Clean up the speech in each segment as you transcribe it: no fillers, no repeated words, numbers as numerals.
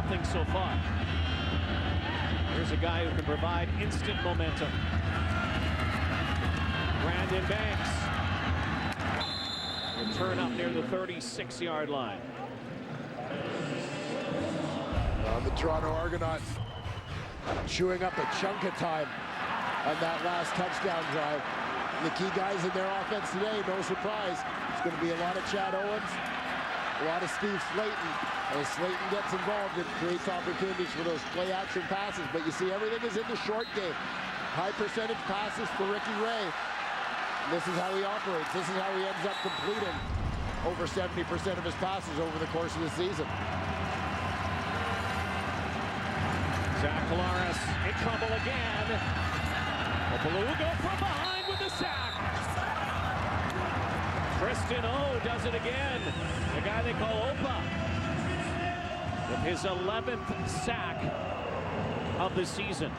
nothing so far. Here's a guy who can provide instant momentum. Brandon Banks. Return up near the 36-yard line. The Toronto Argonauts chewing up a chunk of time on that last touchdown drive. The key guys in their offense today, no surprise, it's going to be a lot of Chad Owens, a lot of Steve Slayton. As Slayton gets involved, it creates opportunities for those play-action passes. But you see, everything is in the short game. High percentage passes for Ricky Ray. This is how he operates. This is how he ends up completing over 70% of his passes over the course of the season. Zach Collaros in trouble again. Opalugo from behind with the sack. Tristan O does it again. The guy they call Opa. With his 11th sack of the season.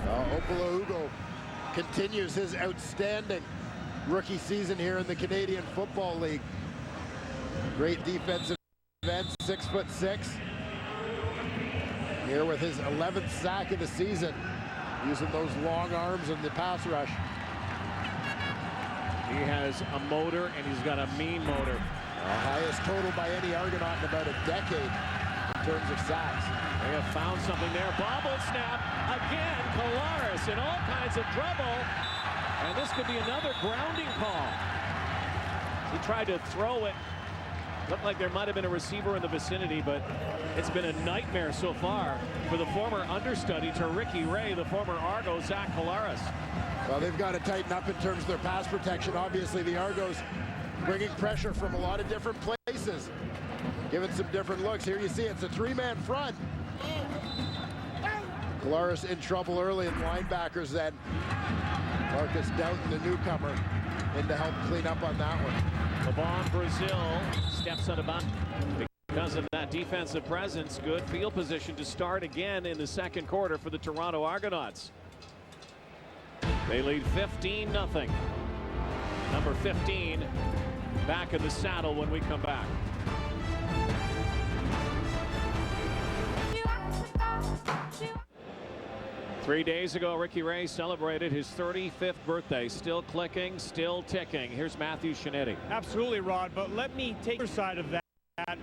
Opalugo continues his outstanding rookie season here in the Canadian Football League. Great defensive end, 6'6". Here with his 11th sack of the season, using those long arms in the pass rush. He has a motor, and he's got a mean motor. Highest total by any Argonaut in about a decade in terms of sacks. They have found something there. Bobble snap again. Collaros in all kinds of trouble, and this could be another grounding call. He tried to throw it. Looked like there might have been a receiver in the vicinity, but it's been a nightmare so far for the former understudy to Ricky Ray, the former Argo, Zach Collaros. Well, they've got to tighten up in terms of their pass protection. Obviously, the Argos bringing pressure from a lot of different places, giving some different looks. Here you see it's a three-man front. Collaros in trouble early, and linebackers then. Marcus Doughton, the newcomer, in to help clean up on that one. Levon Brazil steps on about because of that defensive presence. Good field position to start again in the second quarter for the Toronto Argonauts. They lead 15-0. Number 15 back in the saddle when we come back. Three days ago, Ricky Ray celebrated his 35th birthday. Still clicking, still ticking. Here's Matthew Shinetti. Absolutely, Rod, but let me take your side of that,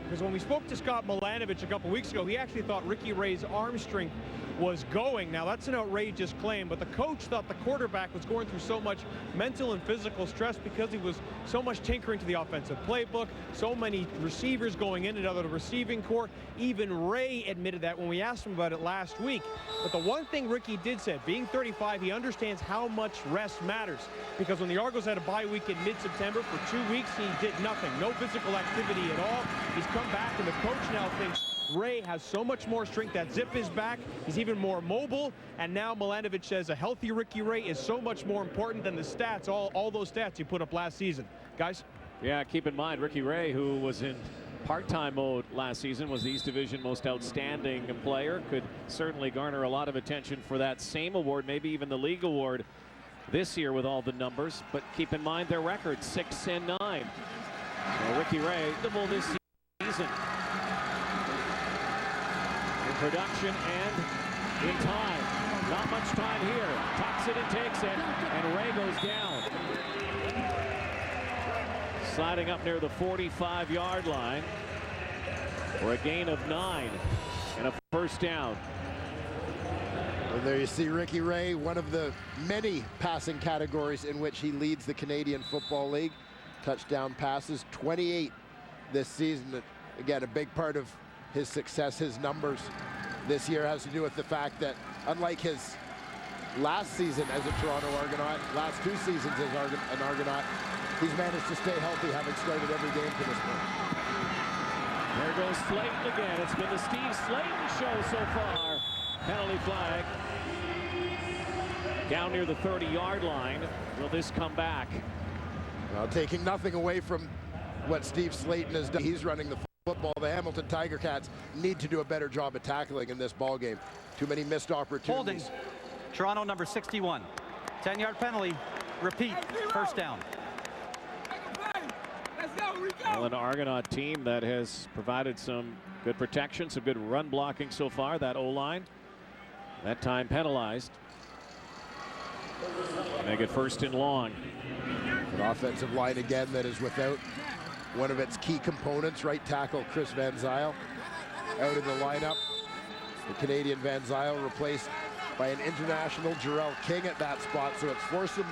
because when we spoke to Scott Milanovich a couple weeks ago, he actually thought Ricky Ray's arm strength was going. Now, that's an outrageous claim, but the coach thought the quarterback was going through so much mental and physical stress because he was so much tinkering to the offensive playbook, so many receivers going in and out of the receiving corps. Even Ray admitted that when we asked him about it last week. But the one thing Ricky did say, being 35, he understands how much rest matters, because when the Argos had a bye week in mid-September, for 2 weeks he did nothing, no physical activity at all. He's come back, and the coach now thinks Ray has so much more strength. That zip is back. He's even more mobile. And now Milanovich says a healthy Ricky Ray is so much more important than the stats, all those stats he put up last season. Guys? Yeah, keep in mind, Ricky Ray, who was in part-time mode last season, was the East Division most outstanding player, could certainly garner a lot of attention for that same award, maybe even the league award this year with all the numbers. But keep in mind their record, 6-9. Well, Ricky Ray, this season. Production and in time. Not much time here. Tucks it and takes it, and Ray goes down. Sliding up near the 45-yard line for a gain of 9 and a first down. Well, there you see Ricky Ray, one of the many passing categories in which he leads the Canadian Football League. Touchdown passes, 28 this season. Again, a big part of his success, his numbers this year, has to do with the fact that, unlike his last season as a Toronto Argonaut, last 2 seasons as an Argonaut, he's managed to stay healthy, having started every game to this point. There goes Slayton again. It's been the Steve Slayton show so far. Penalty flag. Down near the 30-yard line. Will this come back? Well, taking nothing away from what Steve Slayton has done. He's running the football. The Hamilton Tiger Cats need to do a better job of tackling in this ball game. Too many missed opportunities. Holding. Toronto number 61. 10-yard penalty. Repeat. First down. Let's go, Rico! Well, an Argonaut team that has provided some good protection, some good run blocking so far. That O-line, that time penalized. Make it first and long. An offensive line again that is without one of its key components, right tackle Chris Van Zyl out in the lineup. The Canadian Van Zyl replaced by an international Jarrell King at that spot, so it's forced some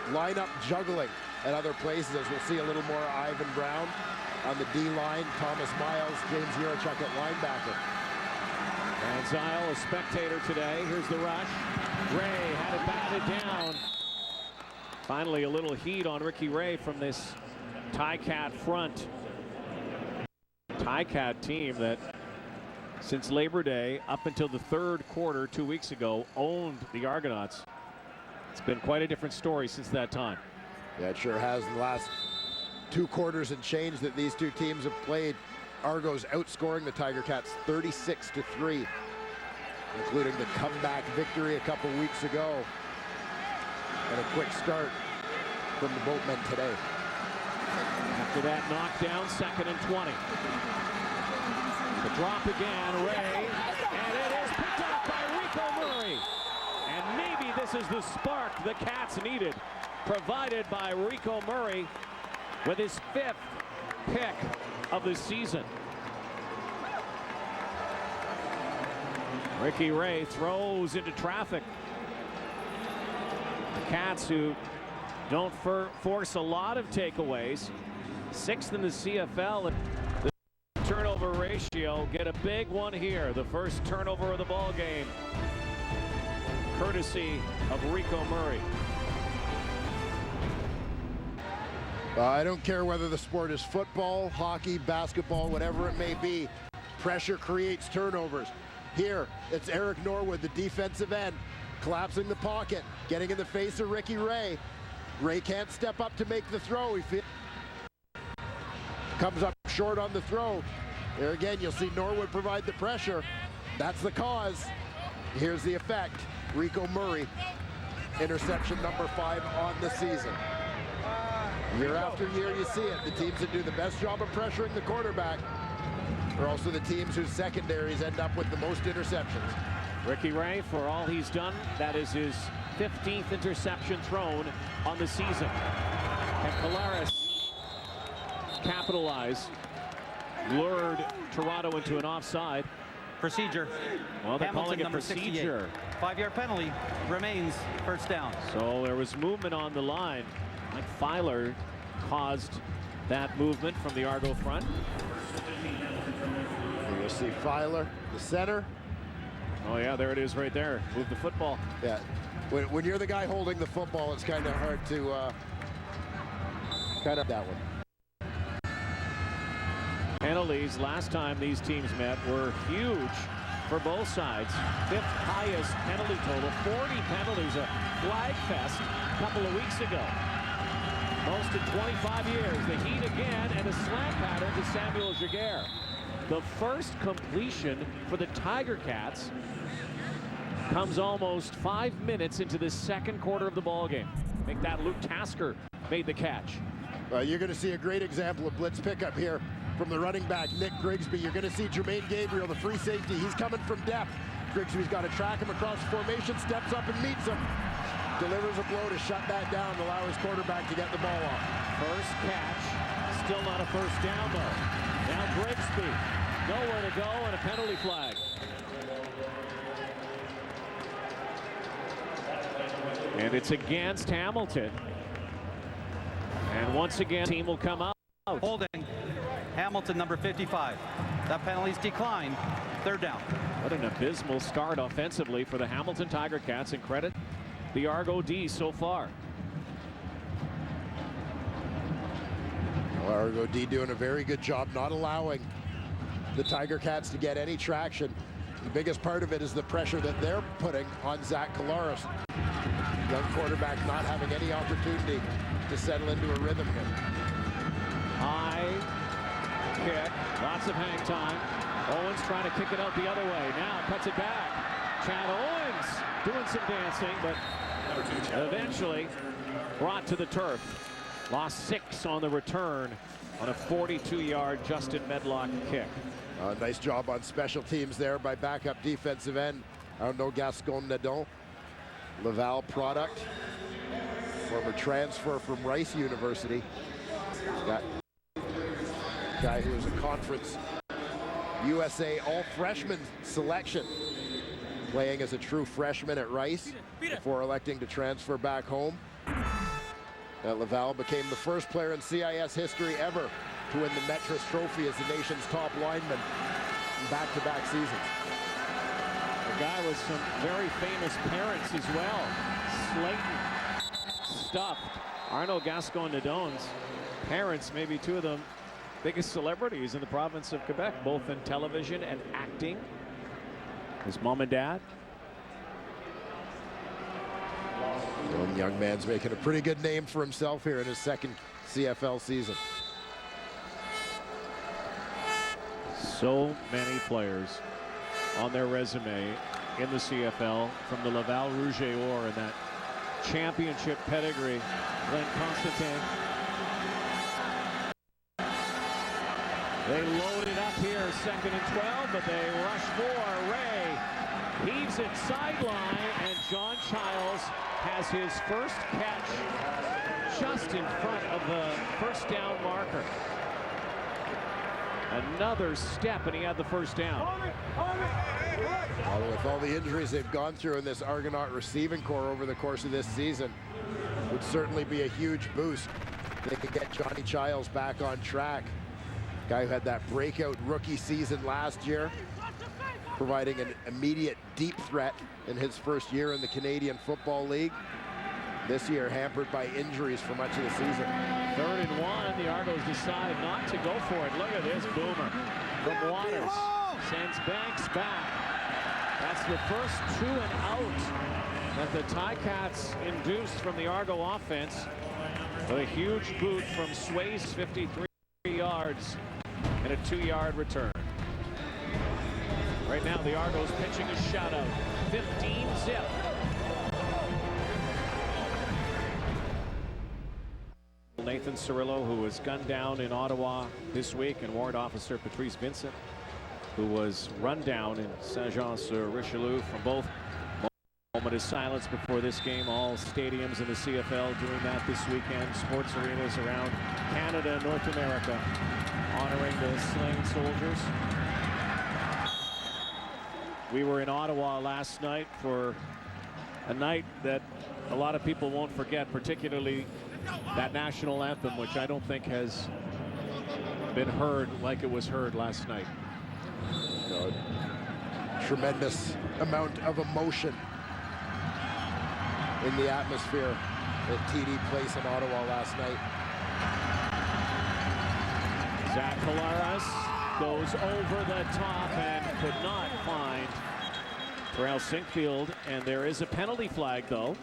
lineup juggling at other places, as we'll see a little more Ivan Brown on the D-line, Thomas Miles, James Yurachuk at linebacker. Van Zyl, a spectator today. Here's the rush. Ray had it batted down. Finally, a little heat on Ricky Ray from this Ticat front. Ticat team that, since Labor Day up until the third quarter 2 weeks ago, owned the Argonauts. It's been quite a different story since that time. Yeah, it sure has. In the last 2 quarters and change that these two teams have played, Argos outscoring the Tiger Cats 36-3, including the comeback victory a couple weeks ago, and a quick start from the Boatmen today. After that knockdown, 2nd and 20. The drop again, Ray, and it is picked up by Rico Murray. And maybe this is the spark the Cats needed, provided by Rico Murray with his 5th pick of the season. Ricky Ray throws into traffic. The Cats, who don't force a lot of takeaways, 6th in the CFL. The turnover ratio, get a big one here. The first turnover of the ball game, courtesy of Rico Murray. I don't care whether the sport is football, hockey, basketball, whatever it may be. Pressure creates turnovers. Here, it's Eric Norwood, the defensive end, collapsing the pocket, getting in the face of Ricky Ray. Ray can't step up to make the throw. He comes up short on the throw. There again, you'll see Norwood provide the pressure. That's the cause. Here's the effect. Rico Murray, interception number 5 on the season. Year after year, you see it. The teams that do the best job of pressuring the quarterback are also the teams whose secondaries end up with the most interceptions. Ricky Ray, for all he's done, that is his 15th interception thrown on the season. And Collaros capitalize, lured Toronto into an offside. Procedure. Well, they're Hamilton, calling it number procedure. 5-yard penalty remains first down. So there was movement on the line. Mike Filer caused that movement from the Argo front. You'll see Filer, the center. Oh yeah, there it is right there. Move the football. Yeah, when you're the guy holding the football, it's kind of hard to that one. Penalties last time these teams met were huge for both sides. 5th highest penalty total, 40 penalties, a flag fest a couple of weeks ago. Most in 25 years. The Heat again, and a slant pattern to Samuel Giguère. The first completion for the Tiger Cats comes almost 5 minutes into the second quarter of the ball game. Make that Luke Tasker made the catch. You're going to see a great example of blitz pickup here from the running back, Nick Grigsby. You're going to see Jermaine Gabriel, the free safety. He's coming from depth. Grigsby's got to track him across the formation, steps up and meets him. Delivers a blow to shut that down, to allow his quarterback to get the ball off. First catch, still not a first down though. Now Grigsby, nowhere to go, and a penalty flag. And it's against Hamilton. And once again, team will come out. Holding Hamilton, number 55. That penalty's declined. 3rd down. What an abysmal start offensively for the Hamilton Tiger Cats, and credit the Argo D so far. Well, Argo D doing a very good job not allowing the Tiger Cats to get any traction. The biggest part of it is the pressure that they're putting on Zach Collaros. Young quarterback not having any opportunity to settle into a rhythm here. High kick, lots of hang time. Owens trying to kick it out the other way. Now cuts it back. Chad Owens doing some dancing, but eventually brought to the turf. Lost 6 on the return on a 42-yard Justin Medlock kick. Nice job on special teams there by backup defensive end Arnaud Gascon-Nadon. Laval product, former transfer from Rice University. Got a guy who was a conference USA all-freshman selection, playing as a true freshman at Rice before electing to transfer back home. Laval became the first player in CIS history ever to win the Metris Trophy as the nation's top lineman in back-to-back seasons. A guy with some very famous parents as well. Slayton stuffed. Arnaud Gascon-Nadon's parents, maybe two of the biggest celebrities in the province of Quebec, both in television and acting. His mom and dad. The young man's making a pretty good name for himself here in his second CFL season. So many players on their resume in the CFL from the Laval Rouge et Or and that championship pedigree. Glenn Constantin. They load it up here, 2nd and 12, but they rush for Ray. Heaves it sideline, and John Childs has his first catch just in front of the first down marker. Another step, and he had the first down. With all the injuries they've gone through in this Argonaut receiving core over the course of this season, would certainly be a huge boost. They could get Johnny Childs back on track. Guy who had that breakout rookie season last year, providing an immediate deep threat in his first year in the Canadian Football League. This year hampered by injuries for much of the season. 3rd and 1, the Argos decide not to go for it. Look at this boomer from Waters. Sends Banks back. That's the first 2 and out that the Ticats induced from the Argo offense. With a huge boot from Sway's 53 yards and a 2-yard return. Right now the Argos pitching a shutout. 15-zip. Nathan Cirillo, who was gunned down in Ottawa this week, and Warrant Officer Patrice Vincent, who was run down in Saint-Jean-sur-Richelieu. From both, moment of silence before this game. All stadiums in the CFL doing that this weekend. Sports arenas around Canada and North America honoring the slain soldiers. We were in Ottawa last night for a night that a lot of people won't forget, particularly that national anthem, which I don't think has been heard like it was heard last night. Tremendous amount of emotion in the atmosphere at TD Place in Ottawa last night. Zach Collaros goes over the top and could not find Terrell Sinkfield, and there is a penalty flag though.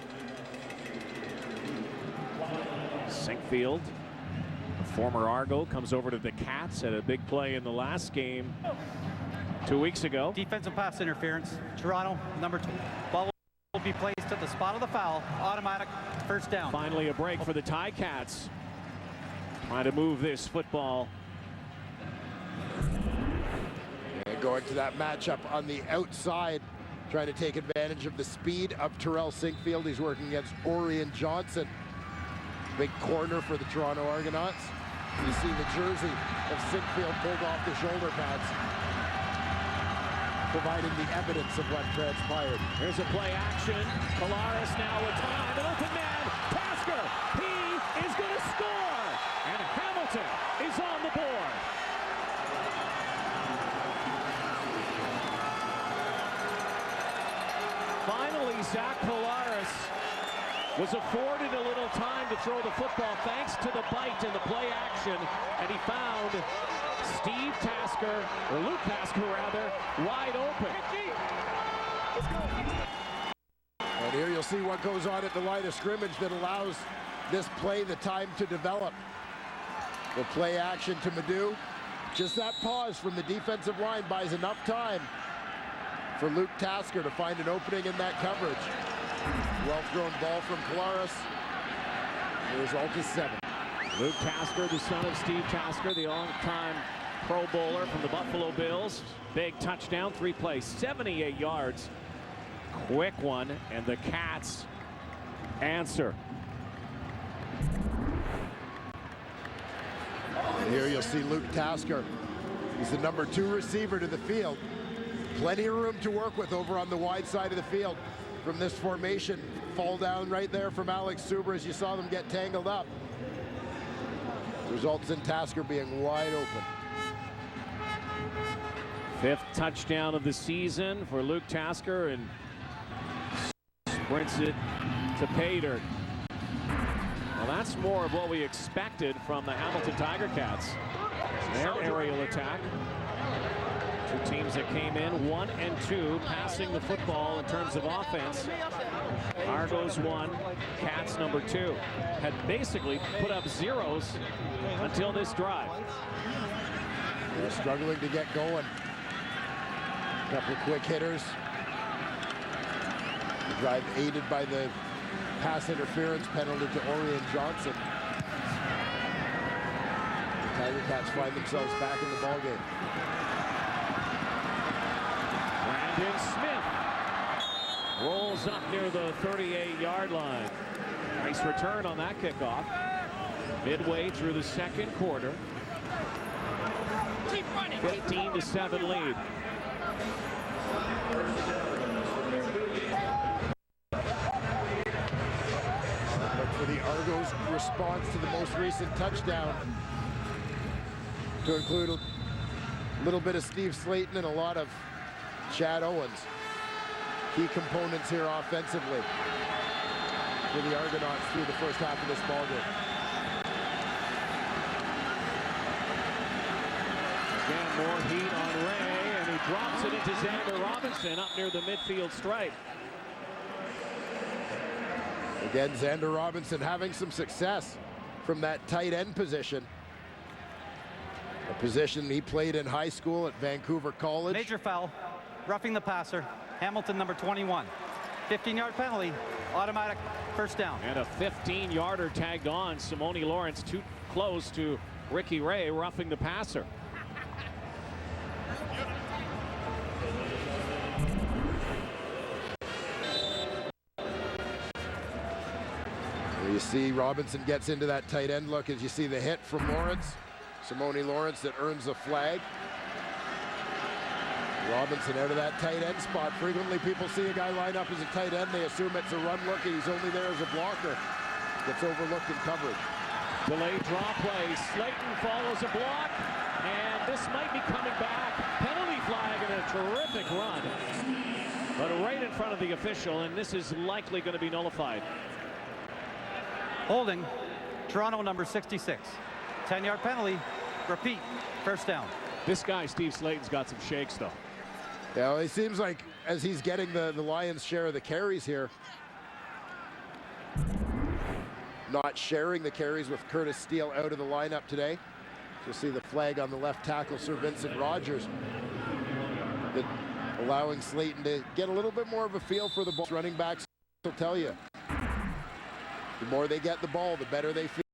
Sinkfield, a former Argo, comes over to the Cats at a big play in the last game 2 weeks ago. Defensive pass interference. Toronto, number 2. Ball will be placed at the spot of the foul. Automatic first down. Finally a break for the Ticats. Trying to move this football. And going to that matchup on the outside, trying to take advantage of the speed of Terrell Sinkfield. He's working against Orion Johnson. Big corner for the Toronto Argonauts. You see the jersey of Sinkfield pulled off the shoulder pads, providing the evidence of what transpired. Here's a play action. Collaros now with time. An open man. Tasker. He is going to score. And Hamilton is on the board. Finally, Zach Collaros was afforded a little time to throw the football thanks to the bite and the play action, and he found Steve Tasker, or Luke Tasker rather, wide open. And here you'll see what goes on at the line of scrimmage that allows this play the time to develop. The play action to Madu. Just that pause from the defensive line buys enough time for Luke Tasker to find an opening in that coverage. Well thrown ball from Collaros. The result is 7. Luke Tasker, the son of Steve Tasker, the all-time Pro Bowler from the Buffalo Bills. Big touchdown, 3 plays, 78 yards. Quick one, and the Cats answer. And here you'll see Luke Tasker. He's the number 2 receiver to the field. Plenty of room to work with over on the wide side of the field from this formation. Fall down right there from Alex Suber as you saw them get tangled up. Results in Tasker being wide open. 5th touchdown of the season for Luke Tasker, and sprints it to pay dirt. Well, that's more of what we expected from the Hamilton Tiger Cats. Their aerial attack. 2 teams that came in 1 and 2 passing the football in terms of offense. Argos 1, Cats number 2. Had basically put up zeros until this drive. They're struggling to get going. A couple of quick hitters. The drive aided by the pass interference penalty to Orion Johnson. The Tiger Cats find themselves back in the ballgame. Brandon Smith rolls up near the 38-yard line. Nice return on that kickoff. Midway through the 2nd quarter. 15-7 lead. Look for the Argos' response to the most recent touchdown, to include a little bit of Steve Slayton and a lot of Chad Owens. Key components here offensively for the Argonauts through the first half of this ballgame. Again, more heat on Ray, and he drops it into Xander Robinson up near the midfield stripe. Again, Xander Robinson having some success from that tight end position. A position he played in high school at Vancouver College. Major foul, roughing the passer, Hamilton number 21. 15-yard penalty, automatic first down. And a 15-yarder tagged on. Simone Lawrence too close to Ricky Ray, roughing the passer. You see Robinson gets into that tight end look as you see the hit from Lawrence. Simone Lawrence that earns a flag. Robinson out of that tight end spot. Frequently people see a guy line up as a tight end, they assume it's a run look and he's only there as a blocker. Gets overlooked in coverage. Delayed draw play. Slayton follows a block, and this might be coming back. Penalty flag and a terrific run, but right in front of the official, and this is likely going to be nullified. Holding, Toronto number 66. 10-yard penalty, repeat, first down. This guy, Steve Slayton's got some shakes, though. Yeah, well, it seems like as he's getting the Lions' share of the carries here, not sharing the carries with Curtis Steele out of the lineup today. You'll see the flag on the left tackle, Sir Vincent Rogers, that allowing Slayton to get a little bit more of a feel for the ball. Running backs will tell you, the more they get the ball, the better they feel.